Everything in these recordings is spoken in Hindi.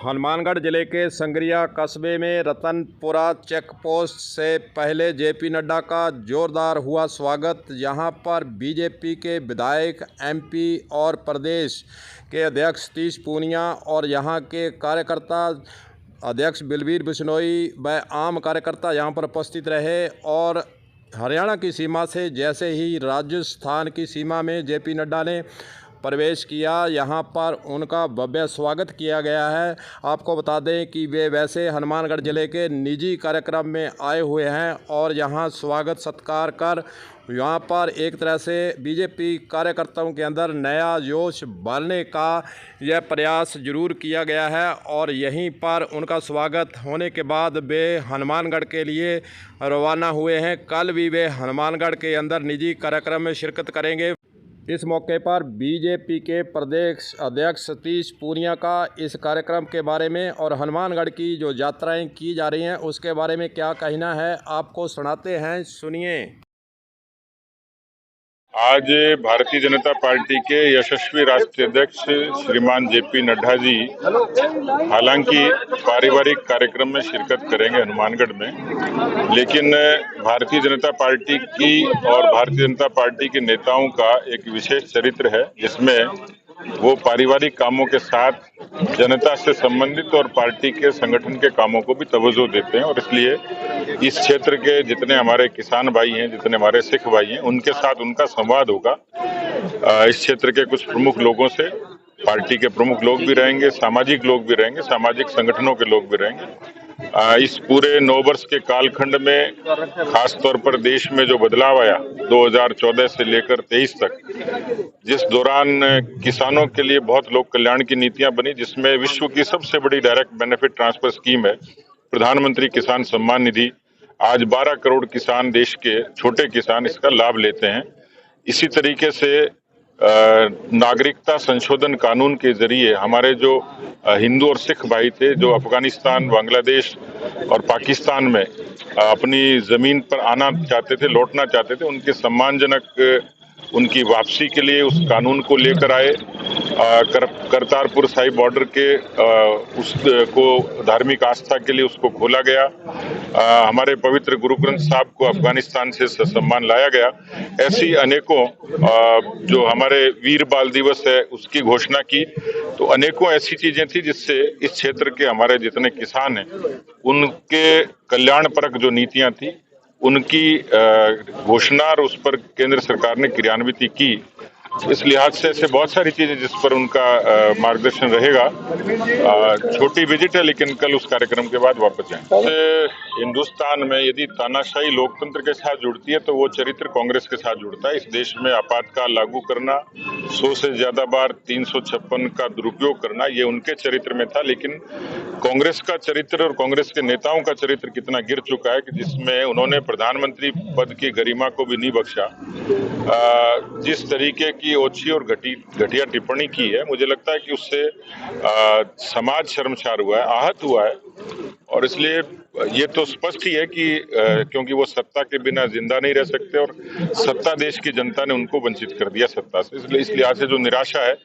हनुमानगढ़ जिले के संगरिया कस्बे में रतनपुरा चेक पोस्ट से पहले जेपी नड्डा का जोरदार हुआ स्वागत। यहां पर बीजेपी के विधायक, एमपी और प्रदेश के अध्यक्ष सतीश पूनिया और यहां के कार्यकर्ता अध्यक्ष बलबीर बिश्नोई व आम कार्यकर्ता यहां पर उपस्थित रहे। और हरियाणा की सीमा से जैसे ही राजस्थान की सीमा में जेपी नड्डा ने प्रवेश किया, यहां पर उनका भव्य स्वागत किया गया है। आपको बता दें कि वे वैसे हनुमानगढ़ जिले के निजी कार्यक्रम में आए हुए हैं और यहां स्वागत सत्कार कर यहां पर एक तरह से बीजेपी कार्यकर्ताओं के अंदर नया जोश भरने का यह प्रयास जरूर किया गया है। और यहीं पर उनका स्वागत होने के बाद वे हनुमानगढ़ के लिए रवाना हुए हैं। कल भी वे हनुमानगढ़ के अंदर निजी कार्यक्रम में शिरकत करेंगे। इस मौके पर बीजेपी के प्रदेश अध्यक्ष सतीश पूनिया का इस कार्यक्रम के बारे में और हनुमानगढ़ की जो यात्राएं की जा रही हैं उसके बारे में क्या कहना है, आपको सुनाते हैं, सुनिए। आज भारतीय जनता पार्टी के यशस्वी राष्ट्रीय अध्यक्ष श्रीमान जेपी नड्डा जी हालांकि पारिवारिक कार्यक्रम में शिरकत करेंगे हनुमानगढ़ में, लेकिन भारतीय जनता पार्टी की और भारतीय जनता पार्टी के नेताओं का एक विशेष चरित्र है जिसमें वो पारिवारिक कामों के साथ जनता से संबंधित और पार्टी के संगठन के कामों को भी तवज्जो देते हैं। और इसलिए इस क्षेत्र के जितने हमारे किसान भाई हैं, जितने हमारे सिख भाई हैं, उनके साथ उनका संवाद होगा। इस क्षेत्र के कुछ प्रमुख लोगों से, पार्टी के प्रमुख लोग भी रहेंगे, सामाजिक लोग भी रहेंगे, सामाजिक संगठनों के लोग भी रहेंगे। इस पूरे 9 वर्ष के कालखंड में खास तौर पर देश में जो बदलाव आया 2014 से लेकर 23 तक, जिस दौरान किसानों के लिए बहुत लोक कल्याण की नीतियां बनी, जिसमें विश्व की सबसे बड़ी डायरेक्ट बेनिफिट ट्रांसफर स्कीम है प्रधानमंत्री किसान सम्मान निधि। आज 12 करोड़ किसान, देश के छोटे किसान, इसका लाभ लेते हैं। इसी तरीके से नागरिकता संशोधन कानून के जरिए हमारे जो हिंदू और सिख भाई थे, जो अफगानिस्तान, बांग्लादेश और पाकिस्तान में अपनी जमीन पर आना चाहते थे, लौटना चाहते थे, उनके सम्मानजनक उनकी वापसी के लिए उस कानून को लेकर आए। करतारपुर साहिब बॉर्डर के उसको धार्मिक आस्था के लिए उसको खोला गया। हमारे पवित्र गुरु ग्रंथ साहब को अफगानिस्तान से सम्मान लाया गया। ऐसी अनेकों जो हमारे वीर बाल दिवस है उसकी घोषणा की। तो अनेकों ऐसी चीजें थी जिससे इस क्षेत्र के हमारे जितने किसान हैं उनके कल्याण परक जो नीतियां थी उनकी घोषणा और उस पर केंद्र सरकार ने क्रियान्वित की। इस लिहाज से ऐसे बहुत सारी चीजें जिस पर उनका मार्गदर्शन रहेगा। छोटी विजिट है लेकिन कल उस कार्यक्रम के बाद वापस जाएंगे। हिंदुस्तान में यदि तानाशाही लोकतंत्र के साथ जुड़ती है तो वो चरित्र कांग्रेस के साथ जुड़ता है। इस देश में आपातकाल लागू करना, 100 से ज्यादा बार 356 का दुरुपयोग करना, ये उनके चरित्र में था। लेकिन कांग्रेस का चरित्र और कांग्रेस के नेताओं का चरित्र कितना गिर चुका है कि जिसमें उन्होंने प्रधानमंत्री पद की गरिमा को भी नहीं बख्शा। जिस तरीके की ओछी और घटिया टिप्पणी की है, मुझे लगता है कि उससे समाज शर्मसार हुआ है, आहत हुआ है। और इसलिए ये तो स्पष्ट ही है कि क्योंकि वो सत्ता के बिना जिंदा नहीं रह सकते और सत्ता देश की जनता ने उनको वंचित कर दिया सत्ता से। इसलिए इस लिहाज से जो निराशा है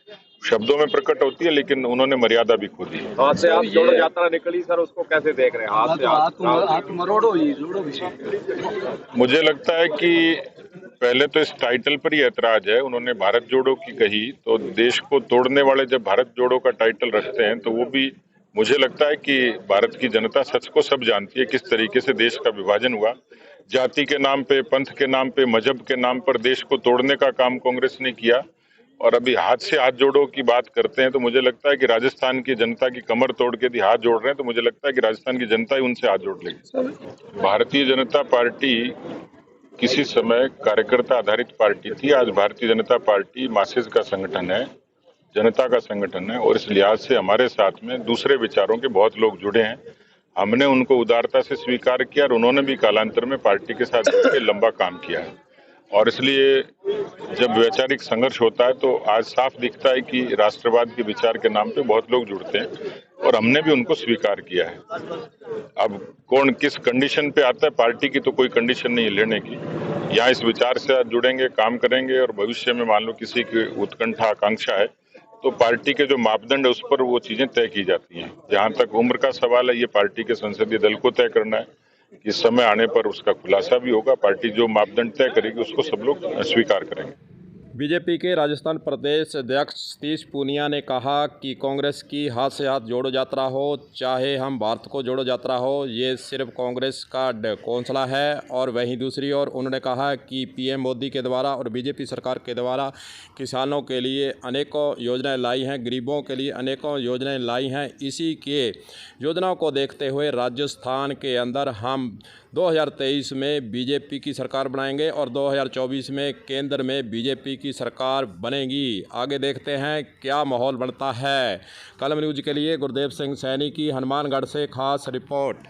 शब्दों में प्रकट होती है, लेकिन उन्होंने मर्यादा भी खो दी। हाथ से आप जोड़ो यात्रा निकली सर, उसको कैसे देख रहे हैं? हाथ से हाथ मरोड़ो ही जोड़ो विषय। मुझे लगता है कि पहले तो इस टाइटल पर ही ऐतराज है। उन्होंने भारत जोड़ो की कही, तो देश को तोड़ने वाले जब भारत जोड़ो का टाइटल रखते हैं तो वो भी, मुझे लगता है कि भारत की जनता सच को सब जानती है किस तरीके से देश का विभाजन हुआ। जाति के नाम पे, पंथ के नाम पे, मजहब के नाम पर देश को तोड़ने का काम कांग्रेस ने किया। और अभी हाथ से हाथ जोड़ो की बात करते हैं तो मुझे लगता है कि राजस्थान की जनता की कमर तोड़ के यदि हाथ जोड़ रहे हैं तो मुझे लगता है कि राजस्थान की जनता ही उनसे हाथ जोड़ लेगी। भारतीय जनता पार्टी किसी समय कार्यकर्ता आधारित पार्टी थी। आज भारतीय जनता पार्टी मासेस का संगठन है, जनता का संगठन है। और इस लिहाज से हमारे साथ में दूसरे विचारों के बहुत लोग जुड़े हैं। हमने उनको उदारता से स्वीकार किया और उन्होंने भी कालांतर में पार्टी के साथ जुड़कर लंबा काम किया है। और इसलिए जब वैचारिक संघर्ष होता है तो आज साफ दिखता है कि राष्ट्रवाद के विचार के नाम पे बहुत लोग जुड़ते हैं और हमने भी उनको स्वीकार किया है। अब कौन किस कंडीशन पे आता है, पार्टी की तो कोई कंडीशन नहीं है लेने की। यहाँ इस विचार से जुड़ेंगे, काम करेंगे और भविष्य में मान लो किसी की उत्कंठा, आकांक्षा है तो पार्टी के जो मापदंड है उस पर वो चीजें तय की जाती हैं। जहां तक उम्र का सवाल है, ये पार्टी के संसदीय दल को तय करना है। इस समय आने पर उसका खुलासा भी होगा। पार्टी जो मापदंड तय करेगी उसको सब लोग स्वीकार करेंगे। बीजेपी के राजस्थान प्रदेश अध्यक्ष सतीश पूनिया ने कहा कि कांग्रेस की हाथ से हाथ जोड़ो यात्रा हो, चाहे हम भारत को जोड़ो यात्रा हो, ये सिर्फ कांग्रेस का कौंसला है। और वहीं दूसरी ओर उन्होंने कहा कि पीएम मोदी के द्वारा और बीजेपी सरकार के द्वारा किसानों के लिए अनेकों योजनाएं लाई हैं, गरीबों के लिए अनेकों योजनाएं लाई हैं। इसी के योजनाओं को देखते हुए राजस्थान के अंदर हम 2023 में बीजेपी की सरकार बनाएंगे और 2024 में केंद्र में बीजेपी की सरकार बनेगी। आगे देखते हैं क्या माहौल बनता है। कलम न्यूज़ के लिए गुरदेव सिंह सैनी की हनुमानगढ़ से खास रिपोर्ट।